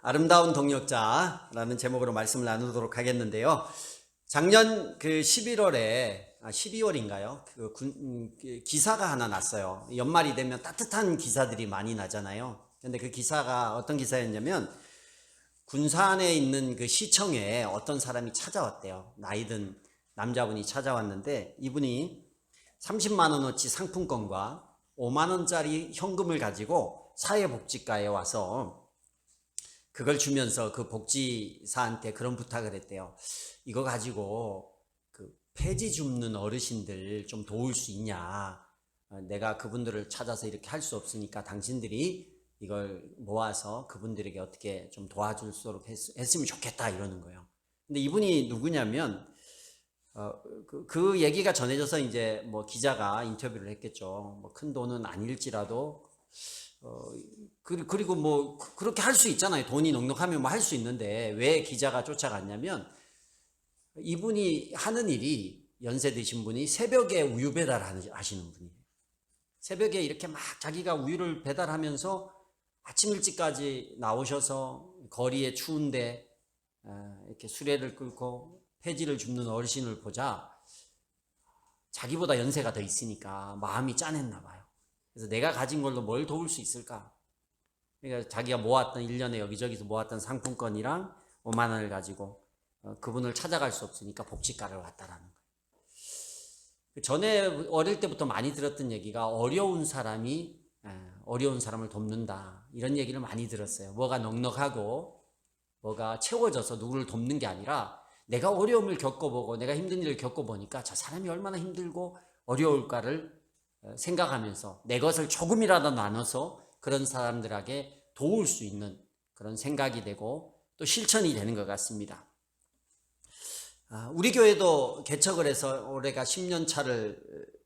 아름다운 동력자라는 제목으로 말씀을 나누도록 하겠는데요. 작년 그 12월인가요? 기사가 하나 났어요. 연말이 되면 따뜻한 기사들이 많이 나잖아요. 근데 그 기사가 어떤 기사였냐면 군산에 있는 그 시청에 어떤 사람이 찾아왔대요. 나이든 남자분이 찾아왔는데 이분이 30만 원어치 상품권과 5만 원짜리 현금을 가지고 사회복지과에 와서 그걸 주면서 그 복지사한테 그런 부탁을 했대요. 이거 가지고 그 폐지 줍는 어르신들 좀 도울 수 있냐. 내가 그분들을 찾아서 이렇게 할 수 없으니까 당신들이 이걸 모아서 그분들에게 어떻게 좀 도와줄 수 있도록 했으면 좋겠다 이러는 거예요. 근데 이분이 누구냐면 그 얘기가 전해져서 이제 뭐 기자가 인터뷰를 했겠죠. 뭐 큰 돈은 아닐지라도 그리고 뭐 그렇게 할 수 있잖아요. 돈이 넉넉하면 뭐 할 수 있는데 왜 기자가 쫓아갔냐면 이분이 하는 일이 연세 드신 분이 새벽에 우유 배달 하시는 분이에요. 새벽에 이렇게 막 자기가 우유를 배달하면서 아침 일찍까지 나오셔서 거리에 추운데 이렇게 수레를 끌고 폐지를 줍는 어르신을 보자 자기보다 연세가 더 있으니까 마음이 짠했나 봐요. 그래서 내가 가진 걸로 뭘 도울 수 있을까? 그러니까 자기가 모았던 1년에 여기저기서 모았던 상품권이랑 5만 원을 가지고 그분을 찾아갈 수 없으니까 복지과를 왔다라는 거예요. 전에 어릴 때부터 많이 들었던 얘기가 어려운 사람이 어려운 사람을 돕는다 이런 얘기를 많이 들었어요. 뭐가 넉넉하고 뭐가 채워져서 누구를 돕는 게 아니라 내가 어려움을 겪어보고 내가 힘든 일을 겪어보니까 저 사람이 얼마나 힘들고 어려울까를 생각하면서 내 것을 조금이라도 나눠서 그런 사람들에게 도울 수 있는 그런 생각이 되고 또 실천이 되는 것 같습니다. 우리 교회도 개척을 해서 올해가 10년 차를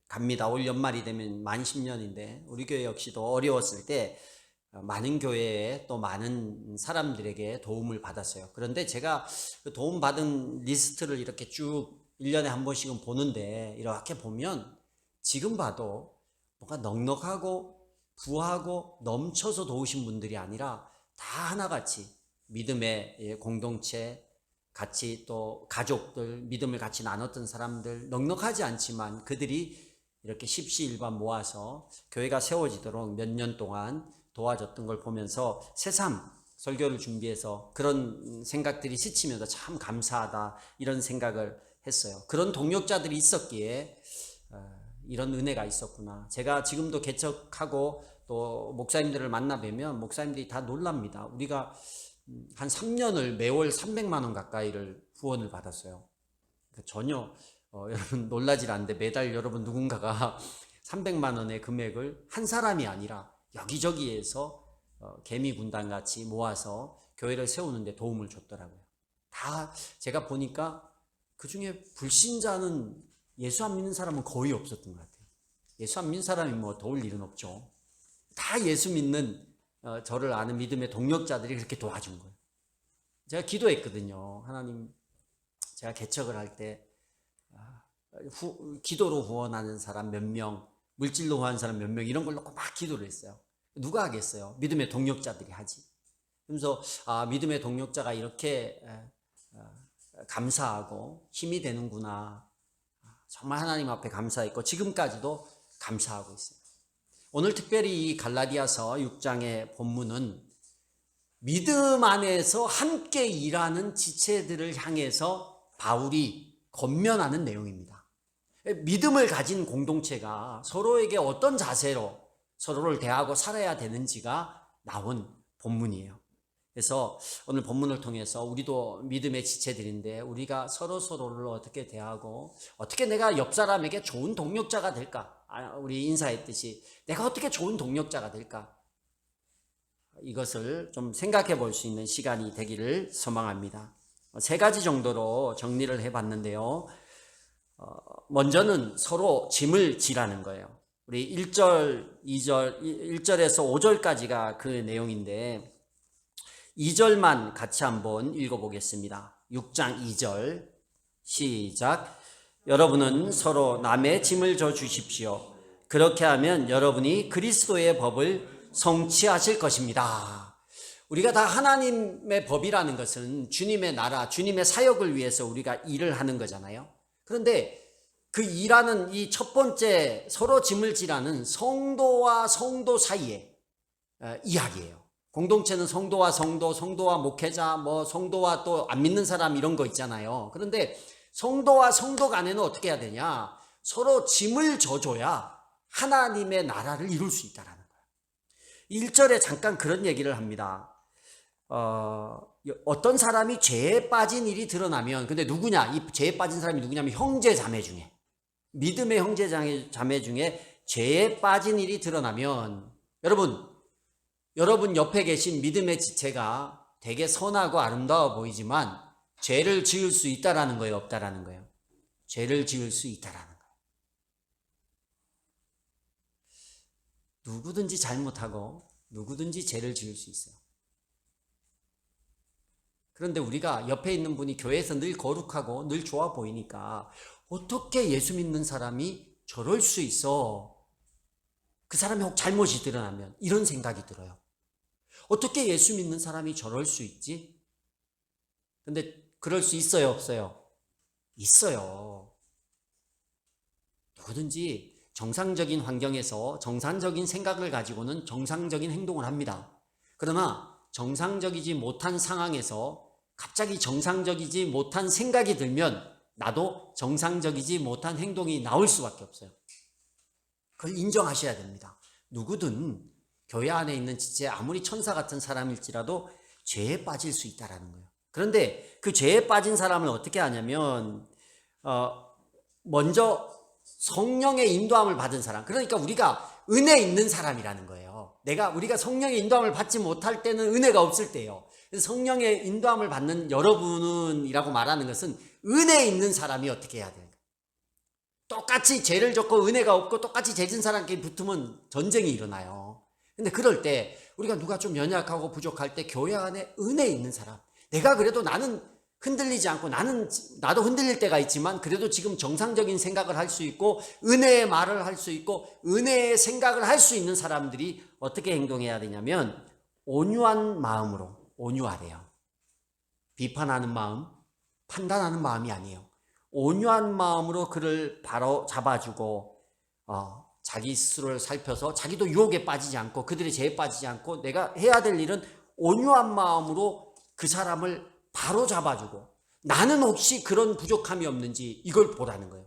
갑니다. 올 연말이 되면 만 10년인데 우리 교회 역시도 어려웠을 때 많은 교회에 또 많은 사람들에게 도움을 받았어요. 그런데 제가 그 도움받은 리스트를 이렇게 쭉 1년에 한 번씩은 보는데 이렇게 보면 지금 봐도 뭔가 넉넉하고 부하고 넘쳐서 도우신 분들이 아니라 다 하나같이 믿음의 공동체, 같이 또 가족들, 믿음을 같이 나눴던 사람들, 넉넉하지 않지만 그들이 이렇게 십시일반 모아서 교회가 세워지도록 몇 년 동안 도와줬던 걸 보면서 새삼 설교를 준비해서 그런 생각들이 스치면서 참 감사하다 이런 생각을 했어요. 그런 동력자들이 있었기에 이런 은혜가 있었구나. 제가 지금도 개척하고 또 목사님들을 만나 뵈면 목사님들이 다 놀랍니다. 우리가 한 3년을 매월 300만 원 가까이를 후원을 받았어요. 그러니까 전혀 여러분 놀라질 않는데 매달 여러분 누군가가 300만 원의 금액을 한 사람이 아니라 여기저기에서 개미 군단 같이 모아서 교회를 세우는데 도움을 줬더라고요. 다 제가 보니까 그 중에 불신자는 예수 안 믿는 사람은 거의 없었던 것 같아요. 예수 안 믿는 사람이 뭐 도울 일은 없죠. 다 예수 믿는 저를 아는 믿음의 동력자들이 그렇게 도와준 거예요. 제가 기도했거든요. 하나님, 제가 개척을 할 때 기도로 후원하는 사람 몇 명, 물질로 후원하는 사람 몇 명 이런 걸 놓고 막 기도를 했어요. 누가 하겠어요? 믿음의 동력자들이 하지. 그래서 믿음의 동력자가 이렇게 감사하고 힘이 되는구나. 정말 하나님 앞에 감사했고 지금까지도 감사하고 있어요. 오늘 특별히 이 갈라디아서 6장의 본문은 믿음 안에서 함께 일하는 지체들을 향해서 바울이 권면하는 내용입니다. 믿음을 가진 공동체가 서로에게 어떤 자세로 서로를 대하고 살아야 되는지가 나온 본문이에요. 그래서 오늘 본문을 통해서 우리도 믿음의 지체들인데 우리가 서로를 어떻게 대하고 어떻게 내가 옆 사람에게 좋은 동력자가 될까? 우리 인사했듯이 내가 어떻게 좋은 동력자가 될까? 이것을 좀 생각해 볼 수 있는 시간이 되기를 소망합니다. 3가지 정도로 정리를 해봤는데요. 먼저는 서로 짐을 지라는 거예요. 우리 1절에서 5절까지가 그 내용인데 2절만 같이 한번 읽어보겠습니다. 6장 2절 시작. 여러분은 서로 남의 짐을 져 주십시오. 그렇게 하면 여러분이 그리스도의 법을 성취하실 것입니다. 우리가 다 하나님의 법이라는 것은 주님의 나라, 주님의 사역을 위해서 우리가 일을 하는 거잖아요. 그런데 그 일하는 이 첫 번째 서로 짐을 지라는 성도와 성도 사이의 이야기예요. 공동체는 성도와 성도, 성도와 목회자, 뭐 성도와 또 안 믿는 사람 이런 거 있잖아요. 그런데 성도와 성도 간에는 어떻게 해야 되냐? 서로 짐을 져줘야 하나님의 나라를 이룰 수 있다라는 거예요. 1절에 잠깐 그런 얘기를 합니다. 어떤 사람이 죄에 빠진 일이 드러나면, 근데 누구냐? 이 죄에 빠진 사람이 누구냐면 형제 자매 중에, 믿음의 형제 자매 중에 죄에 빠진 일이 드러나면, 여러분 옆에 계신 믿음의 지체가 되게 선하고 아름다워 보이지만 죄를 지을 수 있다라는 거예요, 없다라는 거예요? 죄를 지을 수 있다라는 거예요. 누구든지 잘못하고 누구든지 죄를 지을 수 있어요. 그런데 우리가 옆에 있는 분이 교회에서 늘 거룩하고 늘 좋아 보이니까 어떻게 예수 믿는 사람이 저럴 수 있어? 그 사람이 혹 잘못이 드러나면 이런 생각이 들어요. 어떻게 예수 믿는 사람이 저럴 수 있지? 근데 그럴 수 있어요, 없어요? 있어요. 누구든지 정상적인 환경에서 정상적인 생각을 가지고는 정상적인 행동을 합니다. 그러나 정상적이지 못한 상황에서 갑자기 정상적이지 못한 생각이 들면 나도 정상적이지 못한 행동이 나올 수밖에 없어요. 그걸 인정하셔야 됩니다. 누구든 교회 안에 있는 지체 아무리 천사 같은 사람일지라도 죄에 빠질 수 있다는 거예요. 그런데 그 죄에 빠진 사람을 어떻게 하냐면 먼저 성령의 인도함을 받은 사람, 그러니까 우리가 은혜 있는 사람이라는 거예요. 우리가 성령의 인도함을 받지 못할 때는 은혜가 없을 때예요. 그래서 성령의 인도함을 받는 여러분이라고 말하는 것은 은혜 있는 사람이 어떻게 해야 돼요? 똑같이 죄를 졌고 은혜가 없고 똑같이 죄진 사람끼리 붙으면 전쟁이 일어나요. 근데 그럴 때 우리가 누가 좀 연약하고 부족할 때 교회 안에 은혜 있는 사람, 내가 그래도 나는 흔들리지 않고 나도 흔들릴 때가 있지만 그래도 지금 정상적인 생각을 할 수 있고 은혜의 말을 할 수 있고 은혜의 생각을 할 수 있는 사람들이 어떻게 행동해야 되냐면 온유한 마음으로, 온유하래요. 비판하는 마음, 판단하는 마음이 아니에요. 온유한 마음으로 그를 바로 잡아주고 자기 스스로를 살펴서 자기도 유혹에 빠지지 않고 그들의 죄에 빠지지 않고 내가 해야 될 일은 온유한 마음으로 그 사람을 바로 잡아주고 나는 혹시 그런 부족함이 없는지 이걸 보라는 거예요.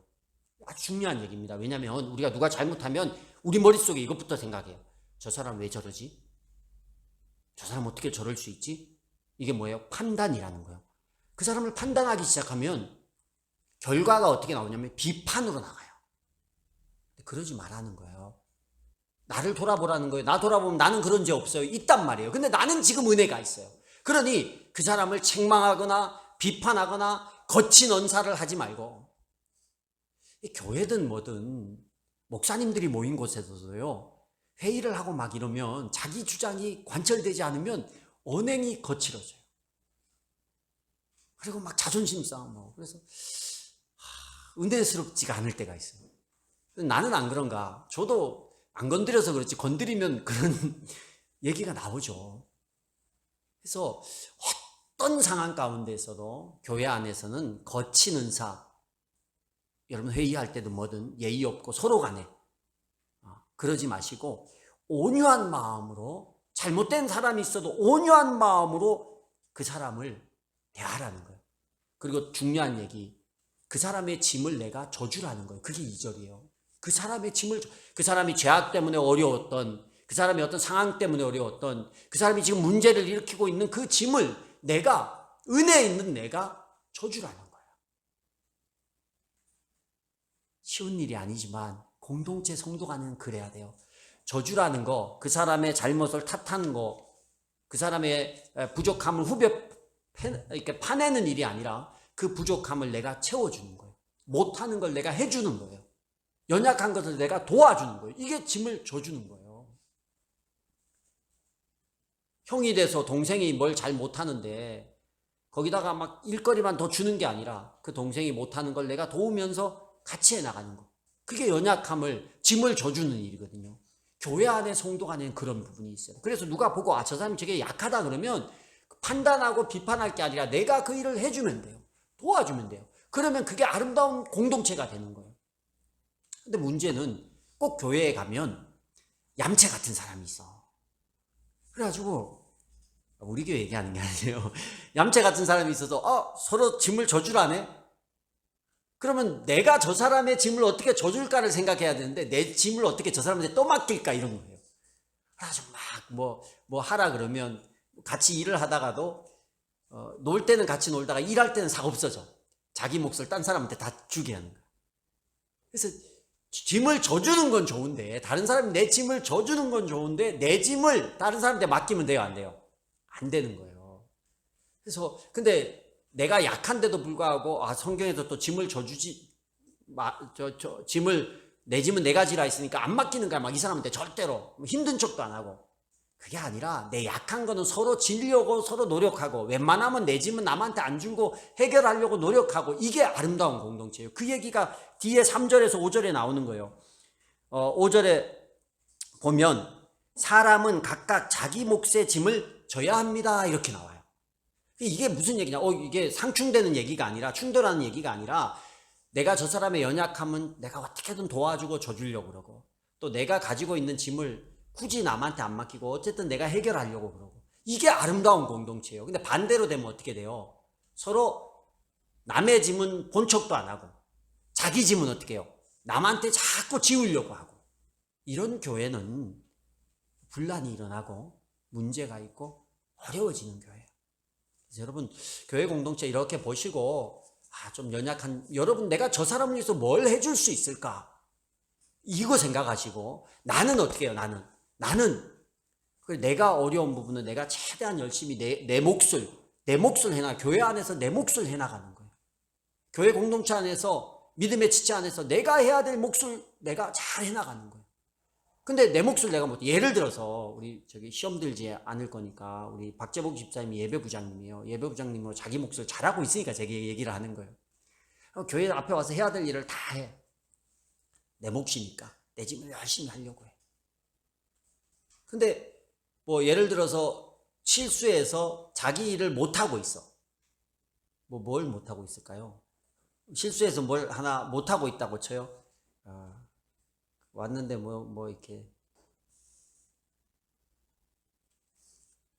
아주 중요한 얘기입니다. 왜냐하면 우리가 누가 잘못하면 우리 머릿속에 이것부터 생각해요. 저 사람 왜 저러지? 저 사람 어떻게 저럴 수 있지? 이게 뭐예요? 판단이라는 거예요. 그 사람을 판단하기 시작하면 결과가 어떻게 나오냐면 비판으로 나가요. 그러지 말라는 거예요. 나를 돌아보라는 거예요. 나 돌아보면 나는 그런 죄 없어요. 있단 말이에요. 근데 나는 지금 은혜가 있어요. 그러니 그 사람을 책망하거나 비판하거나 거친 언사를 하지 말고, 교회든 뭐든 목사님들이 모인 곳에서도요, 회의를 하고 막 이러면 자기 주장이 관철되지 않으면 언행이 거칠어져요. 그리고 막 자존심 싸움하고, 그래서 은혜스럽지가 않을 때가 있어요. 나는 안 그런가? 저도 안 건드려서 그렇지 건드리면 그런 얘기가 나오죠. 그래서 어떤 상황 가운데서도 교회 안에서는 거친 은사, 여러분 회의할 때도 뭐든 예의 없고 서로 간에 그러지 마시고 온유한 마음으로, 잘못된 사람이 있어도 온유한 마음으로 그 사람을 대하라는 거예요. 그리고 중요한 얘기, 그 사람의 짐을 내가 져주라는 거예요. 그게 2절이에요. 그 사람의 짐을, 그 사람이 죄악 때문에 어려웠던, 그 사람이 어떤 상황 때문에 어려웠던, 그 사람이 지금 문제를 일으키고 있는 그 짐을 내가, 은혜 있는 내가 져주라는 거예요. 쉬운 일이 아니지만 공동체 성도 간에는 그래야 돼요. 져주라는 거, 그 사람의 잘못을 탓하는 거, 그 사람의 부족함을 이렇게 파내는 일이 아니라 그 부족함을 내가 채워주는 거예요. 못하는 걸 내가 해주는 거예요. 연약한 것을 내가 도와주는 거예요. 이게 짐을 져주는 거예요. 형이 돼서 동생이 뭘 잘 못하는데 거기다가 막 일거리만 더 주는 게 아니라 그 동생이 못하는 걸 내가 도우면서 같이 해나가는 거. 그게 연약함을, 짐을 져주는 일이거든요. 교회 안에 성도 안에는 그런 부분이 있어요. 그래서 누가 보고 저 사람이 저게 약하다 그러면 판단하고 비판할 게 아니라 내가 그 일을 해주면 돼요. 도와주면 돼요. 그러면 그게 아름다운 공동체가 되는 거예요. 근데 문제는 꼭 교회에 가면 얌체 같은 사람이 있어. 그래가지고 우리 교회 얘기하는 게 아니에요. 얌체 같은 사람이 있어서 서로 짐을 져주라네. 그러면 내가 저 사람의 짐을 어떻게 져줄까를 생각해야 되는데 내 짐을 어떻게 저 사람한테 또 맡길까 이런 거예요. 그래가지고 막 뭐 하라 그러면 같이 일을 하다가도 놀 때는 같이 놀다가 일할 때는 싹 없어져. 자기 몫을 딴 사람한테 다 주게 하는 거야. 그래서 짐을 져주는 건 좋은데, 다른 사람이 내 짐을 져주는 건 좋은데 내 짐을 다른 사람한테 맡기면 돼요, 안 돼요? 안 되는 거예요. 그래서 근데 내가 약한데도 불구하고 성경에서 또 짐을 져주지 내 짐은 내가 지라 했으니까 안 맡기는 거야. 막 이 사람한테 절대로 힘든 척도 안 하고. 그게 아니라 내 약한 거는 서로 지려고 서로 노력하고, 웬만하면 내 짐은 남한테 안 주고 해결하려고 노력하고, 이게 아름다운 공동체예요. 그 얘기가 뒤에 3절에서 5절에 나오는 거예요. 5절에 보면 사람은 각각 자기 몫의 짐을 져야 합니다 이렇게 나와요. 이게 무슨 얘기냐? 이게 상충되는 얘기가 아니라, 충돌하는 얘기가 아니라, 내가 저 사람의 연약함은 내가 어떻게든 도와주고 져주려고 그러고, 또 내가 가지고 있는 짐을 굳이 남한테 안 맡기고 어쨌든 내가 해결하려고 그러고, 이게 아름다운 공동체예요. 근데 반대로 되면 어떻게 돼요? 서로 남의 짐은 본 척도 안 하고 자기 짐은 어떻게 해요? 남한테 자꾸 지우려고 하고, 이런 교회는 분란이 일어나고 문제가 있고 어려워지는 교회예요. 그래서 여러분, 교회 공동체 이렇게 보시고 좀 연약한, 여러분 내가 저 사람을 위해서 뭘 해줄 수 있을까? 이거 생각하시고, 나는 어떻게 해요? 나는 내가 어려운 부분은 내가 최대한 열심히 내 몫을 해나, 교회 안에서 내 몫을 해나가는 거예요. 교회 공동체 안에서, 믿음의 지체 안에서 내가 해야 될 몫을 내가 잘 해나가는 거예요. 근데 내 몫을 내가 못, 예를 들어서 우리 시험 들지 않을 거니까 우리 박재복 집사님이 예배부장님이에요. 예배부장님으로 자기 몫을 잘하고 있으니까 제게 얘기를 하는 거예요. 교회 앞에 와서 해야 될 일을 다 해. 내 몫이니까 내 짐을 열심히 하려고 해. 근데 예를 들어서 실수해서 자기 일을 못하고 있어. 뭘 못하고 있을까요? 실수해서 뭘 하나 못하고 있다고 쳐요. 왔는데 이렇게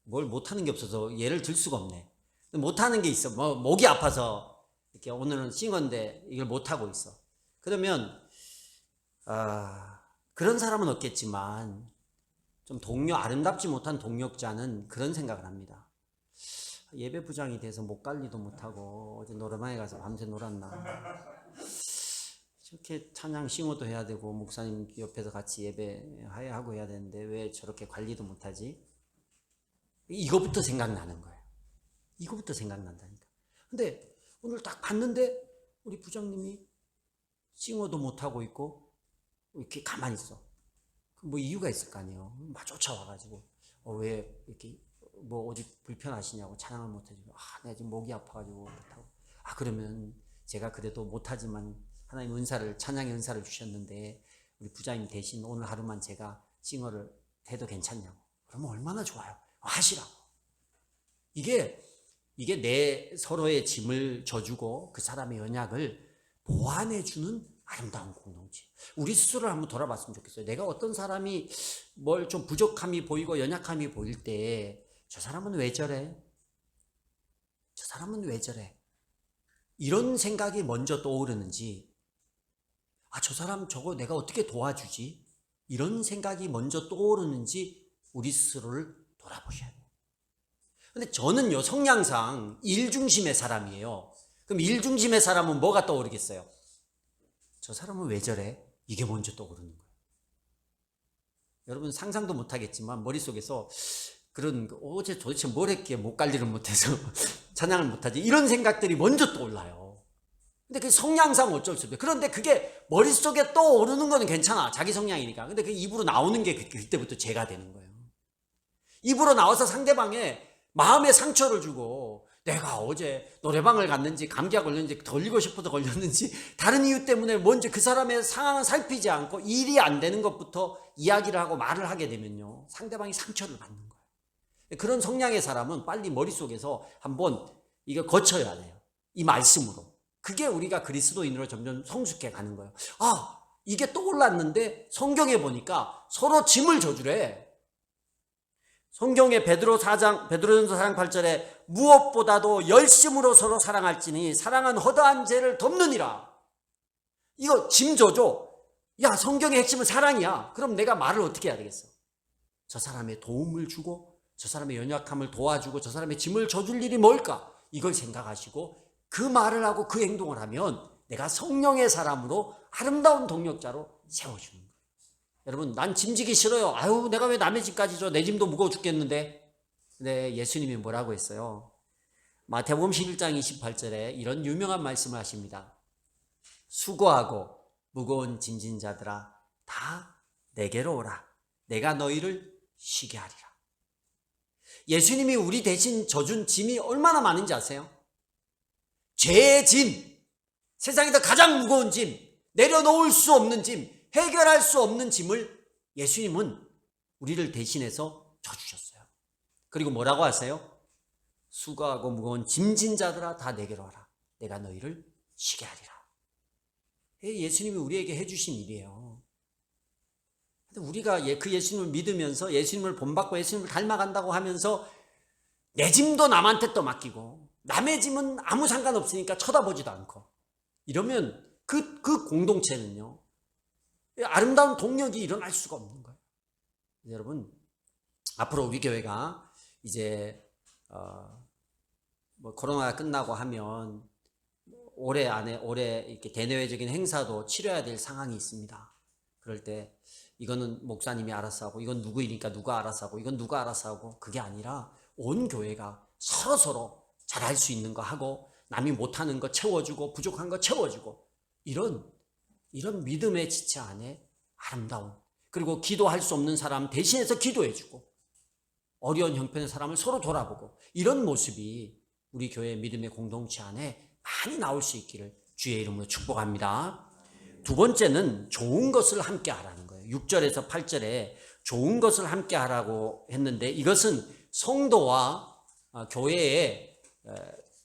뭘 못하는 게 없어서 예를 들 수가 없네. 못하는 게 있어. 목이 아파서 이렇게 오늘은 싱어인데 이걸 못하고 있어. 그러면 그런 사람은 없겠지만 좀 아름답지 못한 동역자는 그런 생각을 합니다. 예배부장이 돼서 목 관리도 못하고 어제 노래방에 가서 밤새 놀았나. 저렇게 찬양 싱어도 해야 되고 목사님 옆에서 같이 예배하고 해야 되는데 왜 저렇게 관리도 못하지? 이거부터 생각나는 거예요. 이거부터 생각난다니까. 근데 오늘 딱 봤는데 우리 부장님이 싱어도 못하고 있고 이렇게 가만히 있어. 이유가 있을 거 아니에요. 막 쫓아와가지고 왜 이렇게 어디 불편하시냐고, 찬양을 못해주고, 내가 지금 목이 아파가지고 못하고. 그러면 제가 그래도 못하지만 하나님 찬양의 은사를 주셨는데 우리 부장님 대신 오늘 하루만 제가 싱어를 해도 괜찮냐고. 그러면 얼마나 좋아요. 하시라고. 이게 내 서로의 짐을 져주고 그 사람의 연약을 보완해주는 아름다운 공동체. 우리 스스로를 한번 돌아봤으면 좋겠어요. 내가 어떤 사람이 뭘 좀 부족함이 보이고 연약함이 보일 때, 저 사람은 왜 저래? 저 사람은 왜 저래? 이런 생각이 먼저 떠오르는지, 저 사람 저거 내가 어떻게 도와주지? 이런 생각이 먼저 떠오르는지 우리 스스로를 돌아보셔야 돼요. 근데 저는요, 성향상 일 중심의 사람이에요. 그럼 일 중심의 사람은 뭐가 떠오르겠어요? 저 사람은 왜 저래? 이게 먼저 떠오르는 거예요. 여러분 상상도 못하겠지만 머릿속에서 어제 도대체 뭘 했기에 목 관리를 못해서 찬양을 못하지, 이런 생각들이 먼저 떠올라요. 근데 그 성향상 어쩔 수 없어요. 그런데 그게 머릿속에 떠오르는 거는 괜찮아, 자기 성향이니까. 근데 그 입으로 나오는 게 그때부터 죄가 되는 거예요. 입으로 나와서 상대방의 마음에 상처를 주고 내가 어제 노래방을 갔는지 감기가 걸렸는지 걸리고 싶어서 걸렸는지 다른 이유 때문에 먼저 그 사람의 상황을 살피지 않고 일이 안 되는 것부터 이야기를 하고 말을 하게 되면요, 상대방이 상처를 받는 거예요. 그런 성향의 사람은 빨리 머릿속에서 한번 이거 거쳐야 돼요. 이 말씀으로. 그게 우리가 그리스도인으로 점점 성숙해 가는 거예요. 아, 이게 떠올랐는데 성경에 보니까 서로 짐을 져주래. 성경의 베드로전서 4장 8절에 무엇보다도 열심으로 서로 사랑할지니 사랑은 허다한 죄를 덮느니라. 이거 짐 져줘. 야, 성경의 핵심은 사랑이야. 그럼 내가 말을 어떻게 해야 되겠어? 저 사람의 도움을 주고 저 사람의 연약함을 도와주고 저 사람의 짐을 져줄 일이 뭘까? 이걸 생각하시고 그 말을 하고 그 행동을 하면 내가 성령의 사람으로 아름다운 동력자로 세워주는 거예요. 여러분, 난 짐지기 싫어요. 아유, 내가 왜 남의 짐까지 줘? 내 짐도 무거워 죽겠는데. 근데 예수님이 뭐라고 했어요? 마태복음 11장 28절에 이런 유명한 말씀을 하십니다. 수고하고 무거운 짐진 자들아, 다 내게로 오라. 내가 너희를 쉬게 하리라. 예수님이 우리 대신 져준 짐이 얼마나 많은지 아세요? 죄의 짐, 세상에서 가장 무거운 짐, 내려놓을 수 없는 짐, 해결할 수 없는 짐을 예수님은 우리를 대신해서 져주셨어요. 그리고 뭐라고 하세요? 수고하고 무거운 짐진 자들아, 다 내게로 와라. 내가 너희를 쉬게 하리라. 예수님이 우리에게 해주신 일이에요. 근데 우리가 그 예수님을 믿으면서 예수님을 본받고 예수님을 닮아간다고 하면서 내 짐도 남한테 또 맡기고 남의 짐은 아무 상관없으니까 쳐다보지도 않고 이러면 그 공동체는요, 아름다운 동력이 일어날 수가 없는 거예요. 여러분, 앞으로 우리 교회가 이제 코로나가 끝나고 하면 올해 이렇게 대내외적인 행사도 치러야 될 상황이 있습니다. 그럴 때 이거는 목사님이 알아서 하고 이건 누구 일이니까 누가 알아서 하고 이건 누가 알아서 하고, 그게 아니라 온 교회가 서로 잘할 수 있는 거 하고 남이 못하는 거 채워주고 부족한 거 채워주고, 이런 믿음의 지체 안에 아름다운, 그리고 기도할 수 없는 사람 대신해서 기도해주고 어려운 형편의 사람을 서로 돌아보고, 이런 모습이 우리 교회의 믿음의 공동체 안에 많이 나올 수 있기를 주의 이름으로 축복합니다. 두 번째는 좋은 것을 함께 하라는 거예요. 6절에서 8절에 좋은 것을 함께 하라고 했는데, 이것은 성도와 교회의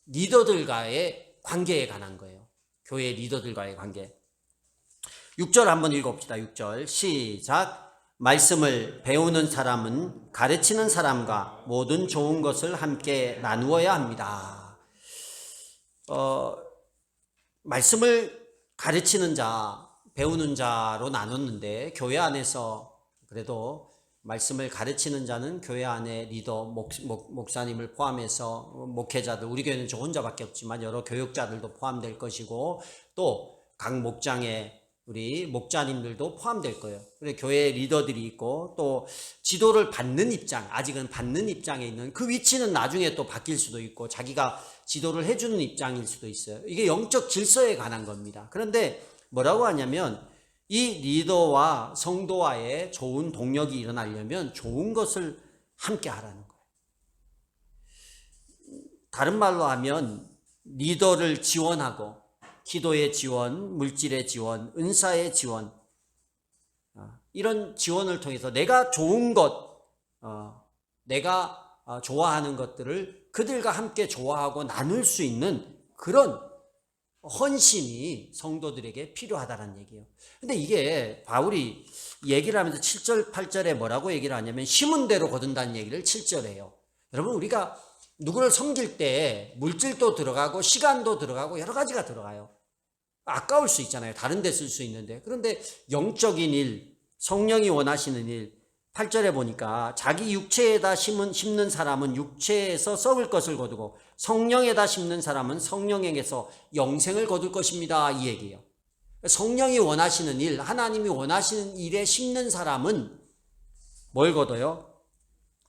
리더들과의 관계에 관한 거예요. 교회 리더들과의 관계. 6절 한번 읽어봅시다. 6절 시작. 말씀을 배우는 사람은 가르치는 사람과 모든 좋은 것을 함께 나누어야 합니다. 말씀을 가르치는 자, 배우는 자로 나눴는데, 교회 안에서 그래도 말씀을 가르치는 자는 교회 안에 리더, 목사님을 포함해서 목회자들, 우리 교회는 저 혼자밖에 없지만 여러 교육자들도 포함될 것이고, 또 각 목장의 우리 목자님들도 포함될 거예요. 그리고 교회 리더들이 있고, 또 지도를 받는 입장, 아직은 받는 입장에 있는, 그 위치는 나중에 또 바뀔 수도 있고 자기가 지도를 해주는 입장일 수도 있어요. 이게 영적 질서에 관한 겁니다. 그런데 뭐라고 하냐면, 이 리더와 성도와의 좋은 동력이 일어나려면 좋은 것을 함께 하라는 거예요. 다른 말로 하면 리더를 지원하고, 기도의 지원, 물질의 지원, 은사의 지원, 이런 지원을 통해서 내가 좋은 것, 내가 좋아하는 것들을 그들과 함께 좋아하고 나눌 수 있는 그런 헌신이 성도들에게 필요하다는 얘기예요. 근데 이게 바울이 얘기를 하면서 7절, 8절에 뭐라고 얘기를 하냐면 심은 대로 거둔다는 얘기를 7절에 해요. 여러분, 우리가 누구를 섬길 때 물질도 들어가고 시간도 들어가고 여러 가지가 들어가요. 아까울 수 있잖아요. 다른 데 쓸 수 있는데. 그런데 영적인 일, 성령이 원하시는 일, 8절에 보니까 자기 육체에다 심는 사람은 육체에서 썩을 것을 거두고 성령에다 심는 사람은 성령에게서 영생을 거둘 것입니다. 이 얘기예요. 성령이 원하시는 일, 하나님이 원하시는 일에 심는 사람은 뭘 거둬요?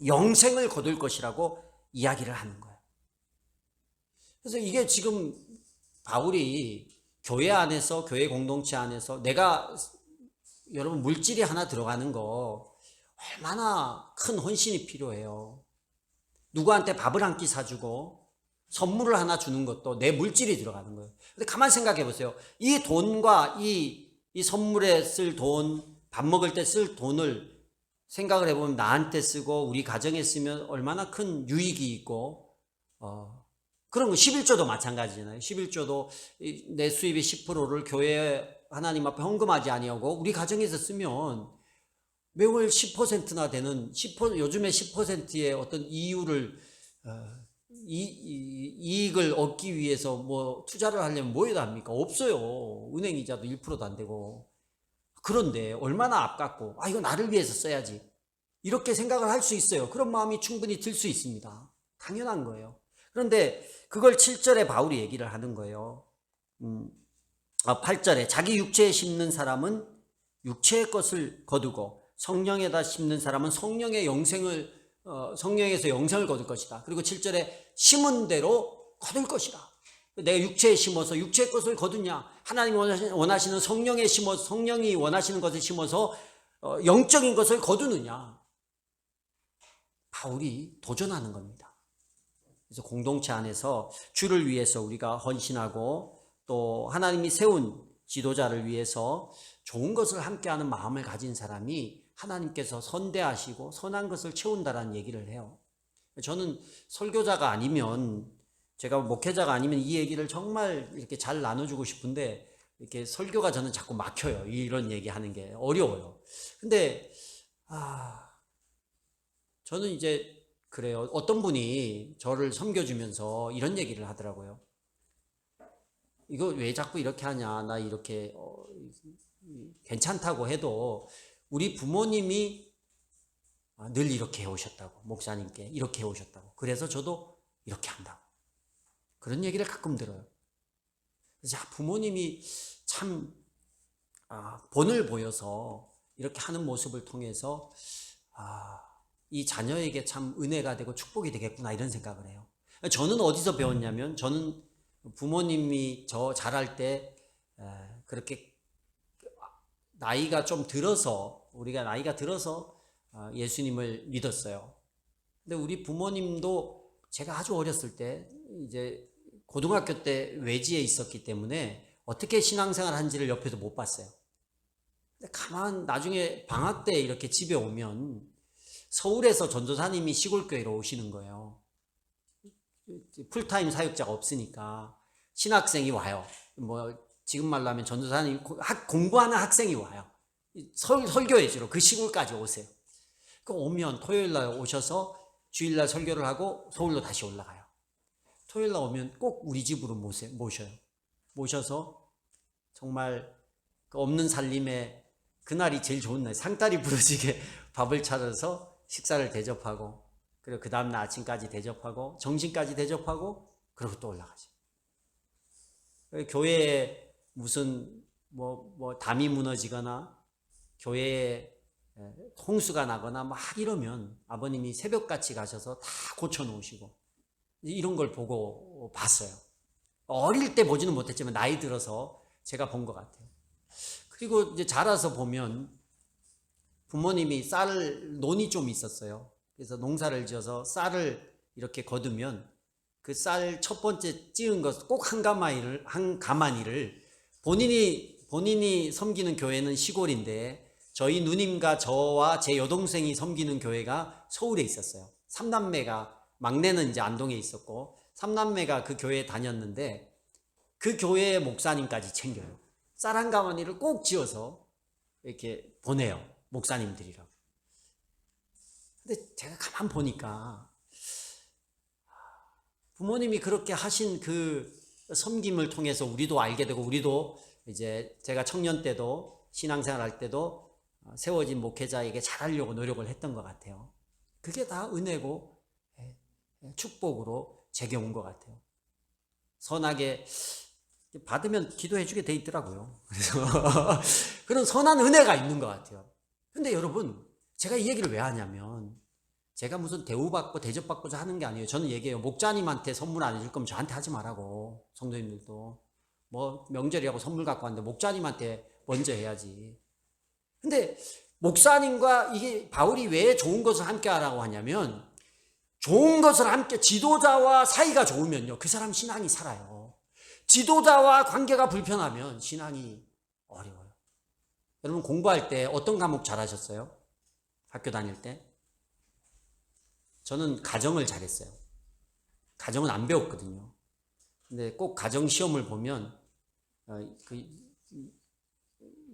영생을 거둘 것이라고 이야기를 하는 거예요. 그래서 이게 지금 바울이 교회 안에서, 교회 공동체 안에서 내가, 여러분, 물질이 하나 들어가는 거 얼마나 큰 헌신이 필요해요. 누구한테 밥을 한 끼 사주고 선물을 하나 주는 것도 내 물질이 들어가는 거예요. 근데 가만 생각해 보세요. 이 돈과 이 선물에 쓸 돈, 밥 먹을 때 쓸 돈을 생각을 해보면 나한테 쓰고 우리 가정에 쓰면 얼마나 큰 유익이 있고, 그런 거 11조도 마찬가지잖아요. 11조도 내 수입의 10%를 교회에 하나님 앞에 헌금하지 아니하고 우리 가정에서 쓰면 매월 10%나 되는 요즘에 10%의 어떤 이익을 얻기 위해서 뭐 투자를 하려면 뭐 해야 합니까? 없어요. 은행 이자도 1%도 안 되고. 그런데 얼마나 아깝고, 이거 나를 위해서 써야지, 이렇게 생각을 할 수 있어요. 그런 마음이 충분히 들 수 있습니다. 당연한 거예요. 그런데 그걸 7절에 바울이 얘기를 하는 거예요. 8절에 자기 육체에 심는 사람은 육체의 것을 거두고 성령에다 심는 사람은 성령에서 영생을 거둘 것이다. 그리고 7절에 심은 대로 거둘 것이다. 내가 육체에 심어서 육체의 것을 거두냐, 하나님이 원하시는 성령이 원하시는 것을 심어서 영적인 것을 거두느냐. 바울이 도전하는 겁니다. 그래서 공동체 안에서 주를 위해서 우리가 헌신하고 또 하나님이 세운 지도자를 위해서 좋은 것을 함께하는 마음을 가진 사람이 하나님께서 선대하시고 선한 것을 채운다라는 얘기를 해요. 저는 설교자가 아니면, 제가 목회자가 아니면 이 얘기를 정말 이렇게 잘 나눠주고 싶은데, 이렇게 설교가 저는 자꾸 막혀요. 이런 얘기하는 게 어려워요. 근데 저는 이제 그래요. 어떤 분이 저를 섬겨주면서 이런 얘기를 하더라고요. 이거 왜 자꾸 이렇게 하냐, 나 이렇게 괜찮다고 해도 우리 부모님이 늘 이렇게 해오셨다고, 목사님께 이렇게 해오셨다고, 그래서 저도 이렇게 한다고, 그런 얘기를 가끔 들어요. 그래서 부모님이 참 본을 보여서 이렇게 하는 모습을 통해서 이 자녀에게 참 은혜가 되고 축복이 되겠구나, 이런 생각을 해요. 저는 어디서 배웠냐면, 저는 부모님이 저 자랄 때 그렇게 나이가 좀 들어서, 우리가 나이가 들어서 예수님을 믿었어요. 근데 우리 부모님도 제가 아주 어렸을 때, 이제 고등학교 때 외지에 있었기 때문에 어떻게 신앙생활 한지를 옆에서 못 봤어요. 근데 나중에 방학 때 이렇게 집에 오면 서울에서 전도사님이 시골교회로 오시는 거예요. 풀타임 사역자가 없으니까 신학생이 와요. 뭐 지금 말로 하면 전도사님 공부하는 학생이 와요. 설교회 주로 그 시골까지 오세요. 그 오면 토요일날 오셔서 주일날 설교를 하고 서울로 다시 올라가요. 토요일날 오면 꼭 우리 집으로 모셔요. 모셔서 정말 그 없는 살림에 그날이 제일 좋은 날, 상다리 부러지게 밥을 차려서 식사를 대접하고, 그리고 그 다음날 아침까지 대접하고 점심까지 대접하고, 그리고 또 올라가죠. 교회에 무슨 담이 무너지거나 교회에 홍수가 나거나 막 이러면 아버님이 새벽같이 가셔서 다 고쳐놓으시고, 이런 걸 보고 봤어요. 어릴 때 보지는 못했지만 나이 들어서 제가 본 것 같아요. 그리고 이제 자라서 보면 부모님이 논이 좀 있었어요. 그래서 농사를 지어서 쌀을 이렇게 거두면 그 쌀 첫 번째 찌은 것 꼭 한 가마니를 본인이 섬기는 교회는 시골인데, 저희 누님과 저와 제 여동생이 섬기는 교회가 서울에 있었어요. 삼남매가, 막내는 이제 안동에 있었고 삼남매가 그 교회에 다녔는데, 그 교회의 목사님까지 챙겨요. 쌀 한 가마니를 꼭 지어서 이렇게 보내요, 목사님들이라고. 근데 제가 가만 보니까 부모님이 그렇게 하신 그 섬김을 통해서 우리도 알게 되고, 우리도 이제 제가 청년 때도 신앙생활 할 때도 세워진 목회자에게 잘하려고 노력을 했던 것 같아요. 그게 다 은혜고 축복으로 제게 온 것 같아요. 선하게 받으면 기도해 주게 돼 있더라고요. 그래서 그런 선한 은혜가 있는 것 같아요. 근데 여러분, 제가 이 얘기를 왜 하냐면, 제가 무슨 대우받고 대접받고자 하는 게 아니에요. 저는 얘기해요. 목자님한테 선물 안 해줄 거면 저한테 하지 말라고. 성도님들도 뭐 명절이라고 선물 갖고 왔는데 목자님한테 먼저 해야지. 근데 목사님과 이게 바울이 왜 좋은 것을 함께 하라고 하냐면, 좋은 것을 함께 지도자와 사이가 좋으면요, 그 사람 신앙이 살아요. 지도자와 관계가 불편하면 신앙이 어려워요. 여러분 공부할 때 어떤 과목 잘하셨어요? 학교 다닐 때? 저는 가정을 잘했어요. 가정은 안 배웠거든요. 근데 꼭 가정 시험을 보면 그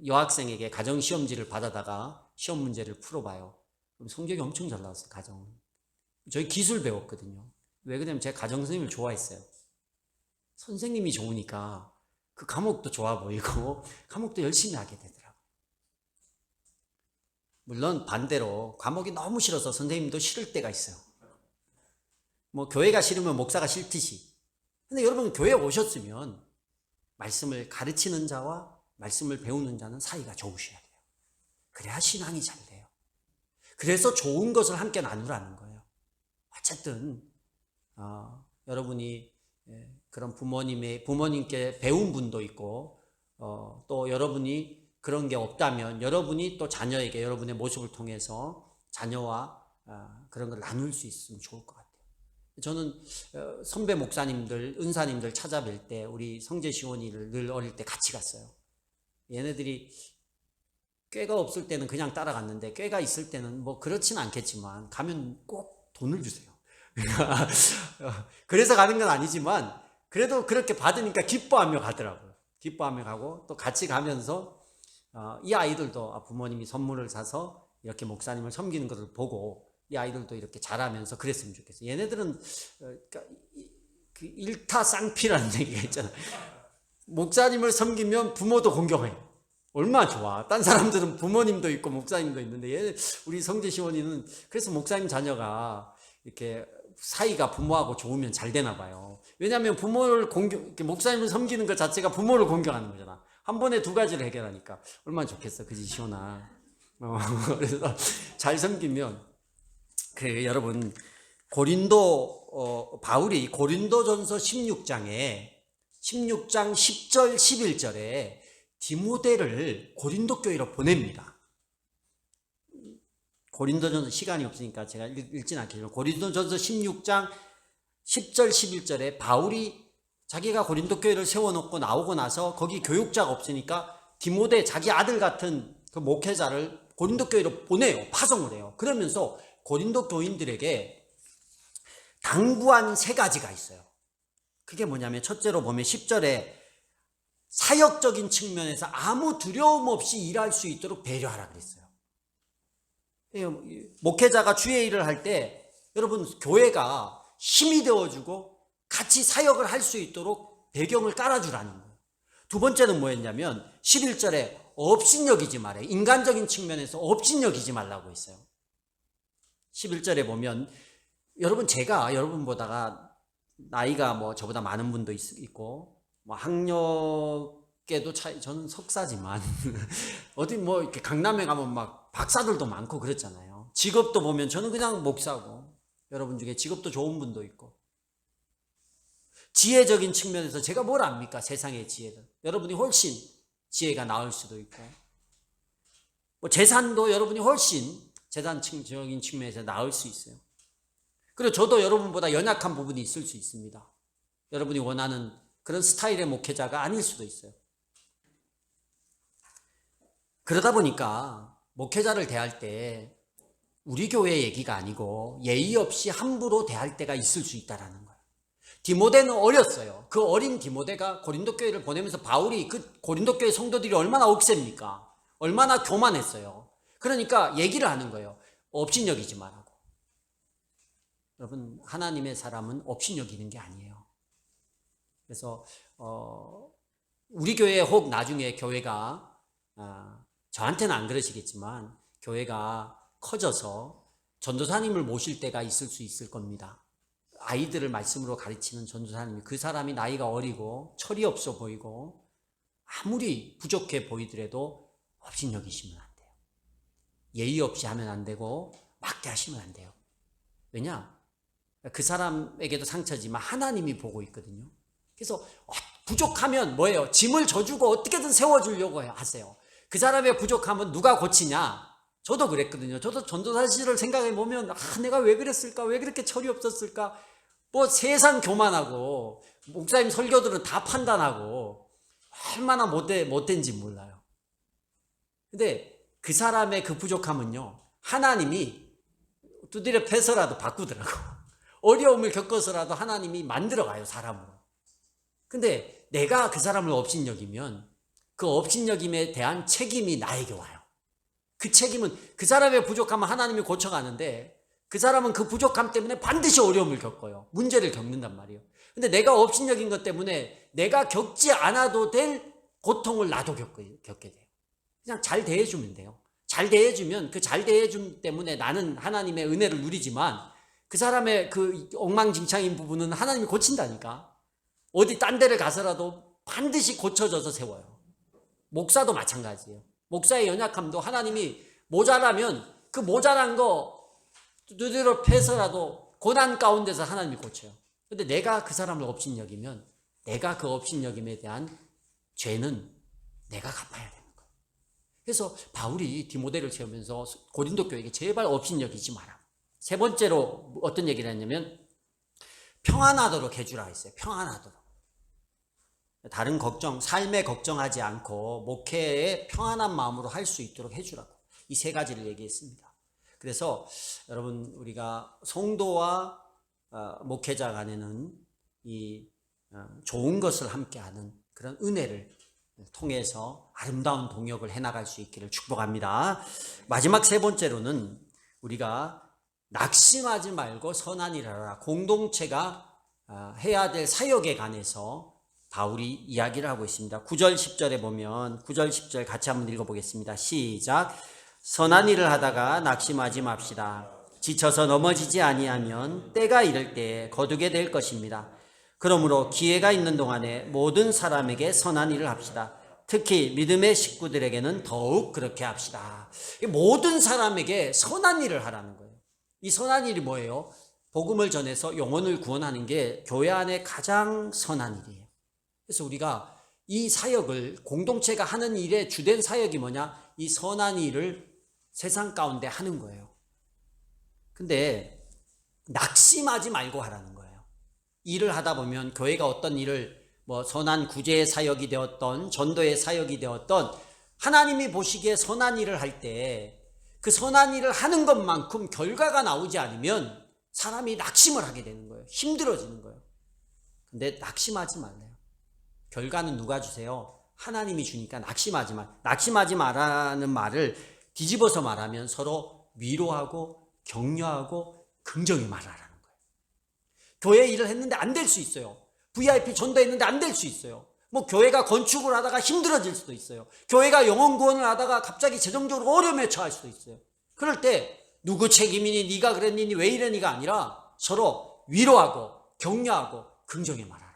여학생에게 가정 시험지를 받아다가 시험 문제를 풀어봐요. 그럼 성적이 엄청 잘 나왔어요. 가정은. 저희 기술 배웠거든요. 왜 그러냐면 제가 가정 선생님을 좋아했어요. 선생님이 좋으니까 그 과목도 좋아 보이고 과목도 열심히 하게 되더라고요. 물론 반대로 과목이 너무 싫어서 선생님도 싫을 때가 있어요. 뭐 교회가 싫으면 목사가 싫듯이. 근데 여러분 교회에 오셨으면 말씀을 가르치는 자와 말씀을 배우는 자는 사이가 좋으셔야 돼요. 그래야 신앙이 잘 돼요. 그래서 좋은 것을 함께 나누라는 거예요. 어쨌든 여러분이 그런 부모님께 배운 분도 있고 또 여러분이 그런 게 없다면 여러분이 또 자녀에게 여러분의 모습을 통해서 자녀와 그런 걸 나눌 수 있으면 좋을 것 같아요. 저는 선배 목사님들, 은사님들 찾아뵐 때 우리 성제시원이를 늘 어릴 때 같이 갔어요. 얘네들이 꾀가 없을 때는 그냥 따라갔는데 꾀가 있을 때는 뭐 그렇진 않겠지만 가면 꼭 돈을 주세요. 그래서 가는 건 아니지만 그래도 그렇게 받으니까 기뻐하며 가더라고요. 기뻐하며 가고 또 같이 가면서 이 아이들도 부모님이 선물을 사서 이렇게 목사님을 섬기는 것을 보고 이 아이들도 이렇게 잘하면서 그랬으면 좋겠어요. 얘네들은 그 일타쌍피라는 얘기가 있잖아요. 목사님을 섬기면 부모도 공경해요. 얼마나 좋아. 딴 사람들은 부모님도 있고 목사님도 있는데 우리 성제시원이는 그래서 목사님 자녀가 이렇게 사이가 부모하고 좋으면 잘 되나 봐요. 왜냐하면 부모를 목사님을 섬기는 것 자체가 부모를 공경하는 거잖아. 한 번에 두 가지를 해결하니까 얼마나 좋겠어. 그지 시원아. 그래서 잘 섬기면 여러분 바울이 고린도전서 16장 10절 11절에 디모데를 고린도 교회로 보냅니다. 고린도전서 시간이 없으니까 제가 읽진 않겠지만 고린도전서 16장 10절 11절에 바울이 자기가 고린도 교회를 세워놓고 나오고 나서 거기 교육자가 없으니까 디모데 자기 아들 같은 그 목회자를 고린도 교회로 보내요. 파송을 해요. 그러면서 고린도 교인들에게 당부한 세 가지가 있어요. 그게 뭐냐면 첫째로 보면 10절에 사역적인 측면에서 아무 두려움 없이 일할 수 있도록 배려하라 그랬어요. 목회자가 주의 일을 할 때 여러분 교회가 힘이 되어주고 같이 사역을 할 수 있도록 배경을 깔아주라는 거예요. 두 번째는 뭐였냐면 11절에 업신여기지 말아요. 인간적인 측면에서 업신여기지 말라고 했어요. 11절에 보면 여러분 제가 여러분보다가 나이가 뭐 저보다 많은 분도 있고 뭐 학력에도 차이 저는 석사지만 어디 뭐 이렇게 강남에 가면 막 박사들도 많고 그렇잖아요. 직업도 보면 저는 그냥 목사고 여러분 중에 직업도 좋은 분도 있고 지혜적인 측면에서 제가 뭘 압니까? 세상의 지혜를. 여러분이 훨씬 지혜가 나을 수도 있고 뭐 재산도 여러분이 훨씬 재산적인 측면에서 나을 수 있어요. 그리고 저도 여러분보다 연약한 부분이 있을 수 있습니다. 여러분이 원하는 그런 스타일의 목회자가 아닐 수도 있어요. 그러다 보니까 목회자를 대할 때 우리 교회 얘기가 아니고 예의 없이 함부로 대할 때가 있을 수 있다는 거예요. 디모데는 어렸어요. 그 어린 디모데가 고린도 교회를 보내면서 바울이 그 고린도 교회 성도들이 얼마나 억셉니까? 얼마나 교만했어요. 그러니까 얘기를 하는 거예요. 업신여기지 말라고. 여러분 하나님의 사람은 업신여기는 게 아니에요. 그래서 우리 교회 혹 나중에 교회가 저한테는 안 그러시겠지만 교회가 커져서 전도사님을 모실 때가 있을 수 있을 겁니다. 아이들을 말씀으로 가르치는 전도사님이 그 사람이 나이가 어리고 철이 없어 보이고 아무리 부족해 보이더라도 업신여기시면 안 돼요. 예의 없이 하면 안 되고 막대하시면 안 돼요. 왜냐? 그 사람에게도 상처지만 하나님이 보고 있거든요. 그래서 부족하면 뭐예요? 짐을 져주고 어떻게든 세워주려고 하세요. 그 사람의 부족함은 누가 고치냐? 저도 그랬거든요. 저도 전도사 시절을 생각해 보면 내가 왜 그랬을까? 왜 그렇게 철이 없었을까? 뭐 세상 교만하고 목사님 설교들은 다 판단하고 얼마나 못된지 몰라요. 근데 그 사람의 그 부족함은요, 하나님이 두드려 패서라도 바꾸더라고. 어려움을 겪어서라도 하나님이 만들어가요, 사람으로. 근데 내가 그 사람을 업신여기면 그 업신여김에 대한 책임이 나에게 와요. 그 책임은 그 사람의 부족함은 하나님이 고쳐가는데 그 사람은 그 부족함 때문에 반드시 어려움을 겪어요. 문제를 겪는단 말이에요. 근데 내가 업신여긴 것 때문에 내가 겪지 않아도 될 고통을 나도 겪게 돼요. 그냥 잘 대해주면 돼요. 잘 대해주면 그 잘 대해줌 때문에 나는 하나님의 은혜를 누리지만 그 사람의 그 엉망진창인 부분은 하나님이 고친다니까. 어디 딴 데를 가서라도 반드시 고쳐져서 세워요. 목사도 마찬가지예요. 목사의 연약함도 하나님이 모자라면 그 모자란 거 두드려 패서라도 고난 가운데서 하나님이 고쳐요. 근데 내가 그 사람을 업신여기면 내가 그 업신여김에 대한 죄는 내가 갚아야 되는 거예요. 그래서 바울이 디모데를 세우면서 고린도 교회에게 제발 업신여기지 마라. 세 번째로 어떤 얘기를 했냐면 평안하도록 해주라 했어요. 평안하도록. 다른 걱정, 삶에 걱정하지 않고 목회에 평안한 마음으로 할 수 있도록 해주라고. 이 세 가지를 얘기했습니다. 그래서 여러분, 우리가 성도와 목회자 간에는 이 좋은 것을 함께하는 그런 은혜를 통해서 아름다운 동역을 해나갈 수 있기를 축복합니다. 마지막 세 번째로는 우리가 낙심하지 말고 선한 일을 하라. 공동체가 해야 될 사역에 관해서 바울이 이야기를 하고 있습니다. 9절 10절에 보면 9절 10절 같이 한번 읽어보겠습니다. 시작. 선한 일을 하다가 낙심하지 맙시다. 지쳐서 넘어지지 아니하면 때가 이를 때에 거두게 될 것입니다. 그러므로 기회가 있는 동안에 모든 사람에게 선한 일을 합시다. 특히 믿음의 식구들에게는 더욱 그렇게 합시다. 모든 사람에게 선한 일을 하라는 거예요. 이 선한 일이 뭐예요? 복음을 전해서 영혼을 구원하는 게 교회 안에 가장 선한 일이에요. 그래서 우리가 이 사역을, 공동체가 하는 일의 주된 사역이 뭐냐? 이 선한 일을 세상 가운데 하는 거예요. 근데 낙심하지 말고 하라는 거예요. 일을 하다 보면 교회가 어떤 일을 선한 구제의 사역이 되었던 전도의 사역이 되었던 하나님이 보시기에 선한 일을 할 때 그 선한 일을 하는 것만큼 결과가 나오지 않으면 사람이 낙심을 하게 되는 거예요. 힘들어지는 거예요. 근데 낙심하지 말래요. 결과는 누가 주세요? 하나님이 주니까 낙심하지 마라는 말을 뒤집어서 말하면 서로 위로하고 격려하고 긍정의 말을 하라는 거예요. 교회 일을 했는데 안 될 수 있어요. VIP 전도했는데 안 될 수 있어요. 교회가 건축을 하다가 힘들어질 수도 있어요. 교회가 영혼 구원을 하다가 갑자기 재정적으로 어려움에 처할 수도 있어요. 그럴 때 누구 책임이니 네가 그랬니 왜 이러니가 아니라 서로 위로하고 격려하고 긍정의 말하라.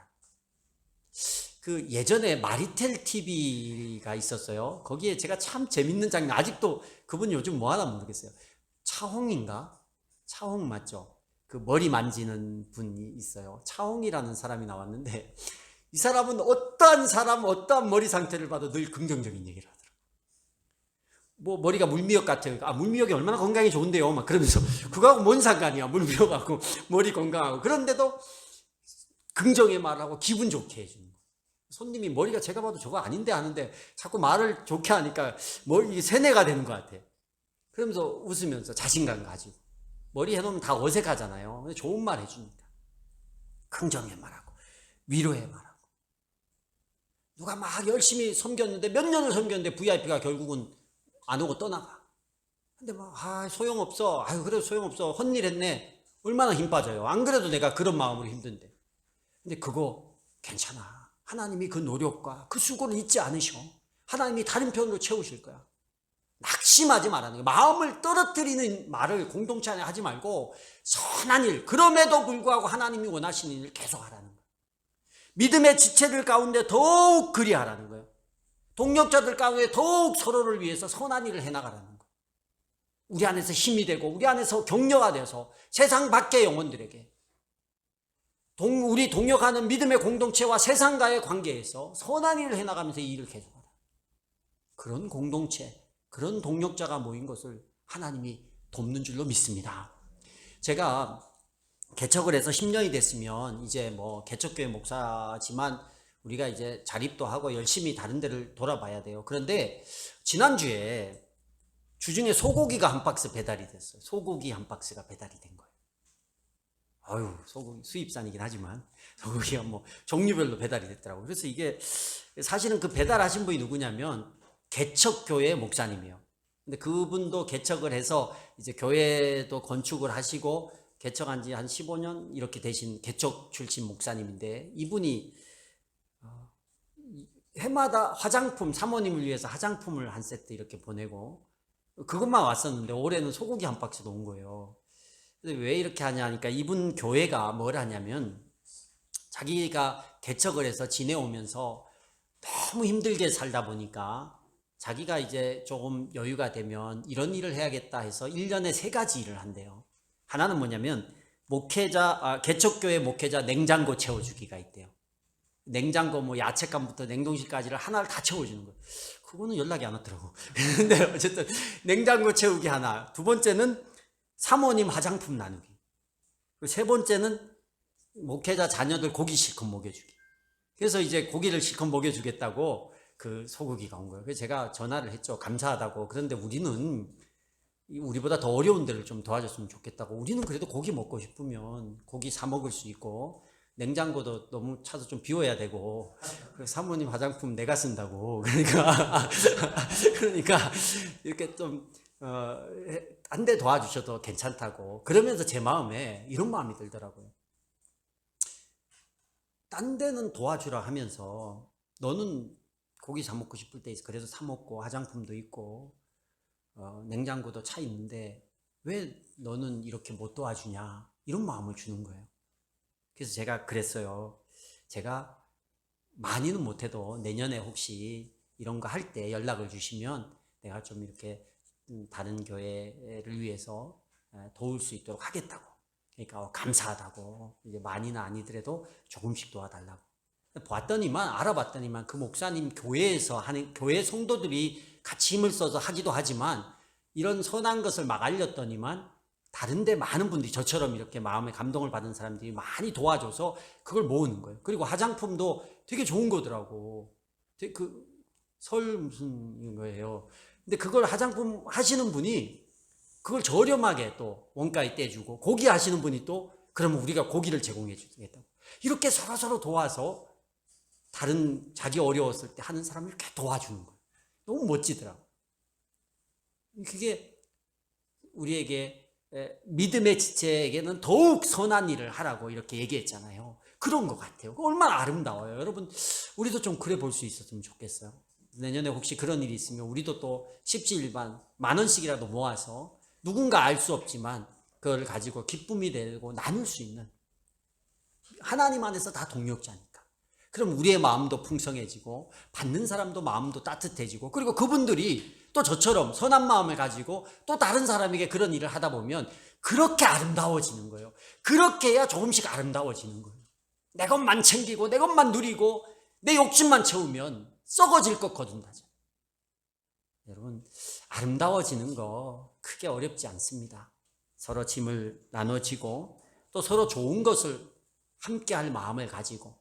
그 예전에 마리텔 TV가 있었어요. 거기에 제가 참 재밌는 장면, 아직도 그분 요즘 뭐 하나 모르겠어요. 차홍인가? 차홍 맞죠? 그 머리 만지는 분이 있어요. 차홍이라는 사람이 나왔는데 이 사람은 어떠한 사람, 어떠한 머리 상태를 봐도 늘 긍정적인 얘기를 하더라고요. 머리가 물미역 같아요. 물미역이 얼마나 건강에 좋은데요. 막 그러면서 그거하고 뭔 상관이야. 물미역하고 머리 건강하고. 그런데도 긍정의 말하고 기분 좋게 해주는 거예요. 손님이 머리가 제가 봐도 저거 아닌데 하는데 자꾸 말을 좋게 하니까 이게 세뇌가 되는 것 같아요. 그러면서 웃으면서 자신감 가지고. 머리 해놓으면 다 어색하잖아요. 근데 좋은 말 해주니까. 긍정의 말하고 위로의 말하고. 누가 막 열심히 섬겼는데 몇 년을 섬겼는데 VIP가 결국은 안 오고 떠나가. 근데 소용없어. 그래도 소용없어. 헛일 했네. 얼마나 힘 빠져요. 안 그래도 내가 그런 마음으로 힘든데. 근데 그거 괜찮아. 하나님이 그 노력과 그 수고를 잊지 않으셔. 하나님이 다른 편으로 채우실 거야. 낙심하지 말라는 거예요. 마음을 떨어뜨리는 말을 공동체 안에 하지 말고 선한 일, 그럼에도 불구하고 하나님이 원하시는 일을 계속 하라는 거예요. 믿음의 지체들 가운데 더욱 그리하라는 거예요. 동력자들 가운데 더욱 서로를 위해서 선한 일을 해나가라는 거예요. 우리 안에서 힘이 되고 우리 안에서 격려가 돼서 세상 밖의 영혼들에게 우리 동역하는 믿음의 공동체와 세상과의 관계에서 선한 일을 해나가면서 이 일을 계속하라. 그런 공동체, 그런 동력자가 모인 것을 하나님이 돕는 줄로 믿습니다. 제가 개척을 해서 10년이 됐으면 이제 뭐 개척교회 목사지만 우리가 이제 자립도 하고 열심히 다른 데를 돌아봐야 돼요. 그런데 지난주에 주중에 소고기가 한 박스 배달이 됐어요. 소고기 한 박스가 배달이 된 거예요. 아유, 소고기 수입산이긴 하지만 소고기가 뭐 종류별로 배달이 됐더라고요. 그래서 이게 사실은 그 배달하신 분이 누구냐면 개척교회 목사님이에요. 근데 그분도 개척을 해서 이제 교회도 건축을 하시고 개척한 지 한 15년 이렇게 되신 개척 출신 목사님인데, 이분이 해마다 화장품, 사모님을 위해서 화장품을 한 세트 이렇게 보내고 그것만 왔었는데 올해는 소고기 한 박스도 온 거예요. 근데 왜 이렇게 하냐 하니까 이분 교회가 뭘 하냐면 자기가 개척을 해서 지내오면서 너무 힘들게 살다 보니까 자기가 이제 조금 여유가 되면 이런 일을 해야겠다 해서 1년에 3가지 일을 한대요. 하나는 뭐냐면 개척교회 목회자 냉장고 채워주기가 있대요. 냉장고 뭐 야채감부터 냉동실까지를 하나를 다 채워주는 거예요. 그거는 연락이 안 왔더라고. 근데 어쨌든 냉장고 채우기 하나. 두 번째는 사모님 화장품 나누기. 세 번째는 목회자 자녀들 고기 실컷 먹여주기. 그래서 이제 고기를 실컷 먹여주겠다고 그 소고기가 온 거예요. 그래서 제가 전화를 했죠. 감사하다고. 그런데 우리보다 더 어려운 데를 좀 도와줬으면 좋겠다고. 우리는 그래도 고기 먹고 싶으면 고기 사 먹을 수 있고 냉장고도 너무 차도 좀 비워야 되고 사모님 화장품 내가 쓴다고. 그러니까 이렇게 좀 한 대 도와주셔도 괜찮다고. 그러면서 제 마음에 이런 마음이 들더라고요. 딴 데는 도와주라 하면서 너는 고기 사 먹고 싶을 때 있어. 그래서 사 먹고 화장품도 있고 냉장고도 차 있는데 왜 너는 이렇게 못 도와주냐, 이런 마음을 주는 거예요. 그래서 제가 그랬어요. 제가 많이는 못해도 내년에 혹시 이런 거 할 때 연락을 주시면 내가 좀 이렇게 다른 교회를 위해서 도울 수 있도록 하겠다고. 그러니까 감사하다고. 이제 많이는 아니더라도 조금씩 도와달라고. 알아봤더니만 그 목사님 교회에서 하는, 교회 성도들이 같이 힘을 써서 하기도 하지만 이런 선한 것을 막 알렸더니만 다른데 많은 분들이 저처럼 이렇게 마음에 감동을 받은 사람들이 많이 도와줘서 그걸 모으는 거예요. 그리고 화장품도 되게 좋은 거더라고. 되게 무슨 거예요. 근데 그걸 화장품 하시는 분이 그걸 저렴하게 또 원가에 떼주고, 고기 하시는 분이 또 그러면 우리가 고기를 제공해 주겠다고. 이렇게 서로 도와서 다른 자기 어려웠을 때 하는 사람을 이렇게 도와주는 거예요. 너무 멋지더라고. 그게 우리에게 믿음의 지체에게는 더욱 선한 일을 하라고 이렇게 얘기했잖아요. 그런 것 같아요. 얼마나 아름다워요. 여러분, 우리도 좀 그래 볼 수 있었으면 좋겠어요. 내년에 혹시 그런 일이 있으면 우리도 또 십지일반 10,000원씩이라도 모아서 누군가 알 수 없지만 그걸 가지고 기쁨이 되고 나눌 수 있는, 하나님 안에서 다 동력자니까. 그럼 우리의 마음도 풍성해지고 받는 사람도 마음도 따뜻해지고, 그리고 그분들이 또 저처럼 선한 마음을 가지고 또 다른 사람에게 그런 일을 하다 보면 그렇게 아름다워지는 거예요. 그렇게 해야 조금씩 아름다워지는 거예요. 내 것만 챙기고 내 것만 누리고 내 욕심만 채우면 썩어질 것 거둔다죠. 여러분, 아름다워지는 거 크게 어렵지 않습니다. 서로 짐을 나눠지고 또 서로 좋은 것을 함께 할 마음을 가지고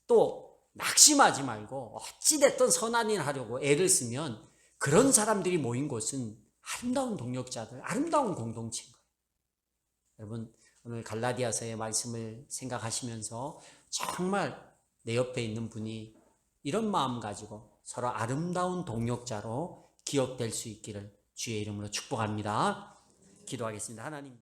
또 낙심하지 말고 어찌됐든 선한 일 하려고 애를 쓰면 그런 사람들이 모인 곳은 아름다운 동력자들, 아름다운 공동체인 거예요. 여러분, 오늘 갈라디아서의 말씀을 생각하시면서 정말 내 옆에 있는 분이 이런 마음 가지고 서로 아름다운 동력자로 기억될 수 있기를 주의 이름으로 축복합니다. 기도하겠습니다. 하나님.